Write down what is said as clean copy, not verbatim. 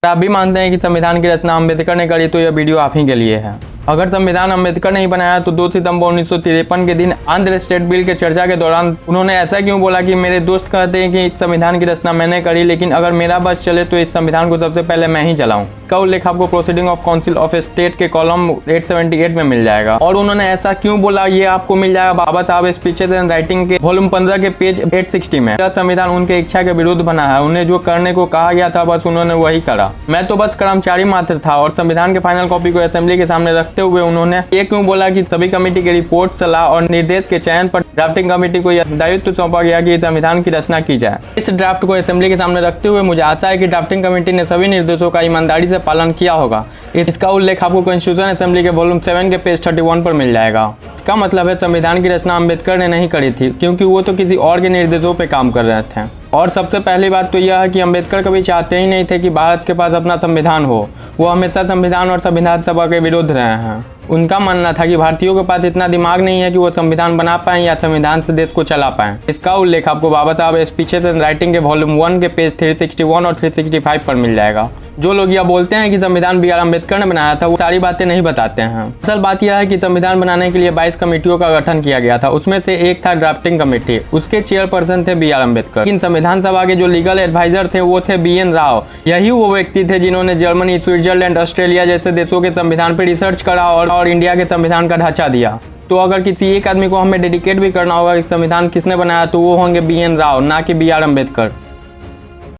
आप भी मानते हैं कि संविधान की रचना अम्बेडकर ने करी तो यह वीडियो आप ही के लिए है। अगर संविधान अम्बेडकर नहीं बनाया तो 2 सितंबर 1953 के दिन आंध्र स्टेट बिल के चर्चा के दौरान उन्होंने ऐसा क्यों बोला कि मेरे दोस्त कहते हैं कि इस संविधान की रचना मैंने करी, लेकिन अगर मेरा बस चले तो इस संविधान को सबसे पहले मैं ही चलाऊं। इसका उल्लेख आपको proceeding of council of state के कॉलम 878 में मिल जाएगा। और उन्होंने ऐसा क्यों बोला ये आपको मिल जाएगा बाबा साहब स्पीचेस एंड राइटिंग के वॉल्यूम 15 के पेज 860 में। यह संविधान उनके इच्छा के विरुद्ध बना है। उन्हें जो करने को कहा गया था बस उन्होंने वही करा। मैं तो बस कर्मचारी मात्र था। और संविधान के फाइनल कॉपी को असेंबली के सामने रखते हुए उन्होंने ये क्यों बोला कि सभी कमेटी के रिपोर्ट, सलाह और निर्देश के चयन पर ड्राफ्टिंग कमेटी को यह दायित्व सौंपा गया कि संविधान की रचना की जाए। इस ड्राफ्ट को असेंबली के सामने रखते हुए मुझे आशा है कि ड्राफ्टिंग कमेटी ने सभी निर्देशों का ईमानदारी से पालन किया होगा। इसका उल्लेख आपको कॉन्स्टिट्यूशन असेंबली के वॉल्यूम 7 के पेज 31 पर मिल जाएगा। इसका मतलब है संविधान की रचना अम्बेडकर ने नहीं करी थी, क्योंकि वो तो किसी और के निर्देशों पे काम कर रहे थे। और सबसे पहली बात तो यह है कि अम्बेडकर कभी चाहते ही नहीं थे कि भारत के पास अपना संविधान हो। वो हमेशा संविधान और संविधान सभा के विरुद्ध रहे हैं। उनका मानना था कि भारतीयों के पास इतना दिमाग नहीं है कि वो संविधान बना पाएं या संविधान से देश को चला पाएं। इसका उल्लेख आपको बाबा साहब स्पीचेस एंड राइटिंग के वॉल्यूम 1 के पेज 361 और 365 पर मिल जाएगा। जो लोग यह बोलते हैं कि संविधान बी आर अम्बेडकर ने बनाया था वो सारी बातें नहीं बताते हैं। असल बात यह है कि संविधान बनाने के लिए 22 कमेटियों का गठन किया गया था। उसमें से एक था ड्राफ्टिंग कमेटी। उसके चेयरपर्सन थे बी आर अम्बेडकर। लेकिन संविधान सभा के जो लीगल एडवाइजर थे वो थे बी एन राव। यही वो व्यक्ति थे जिन्होंने जर्मनी, स्विट्जरलैंड, ऑस्ट्रेलिया जैसे देशों के संविधान पर रिसर्च करा और इंडिया के संविधान का ढांचा दिया। तो अगर किसी एक आदमी को हमें डेडिकेट भी करना होगा कि संविधान किसने बनाया तो वो होंगे बी एन राव, ना कि बी आर अम्बेडकर।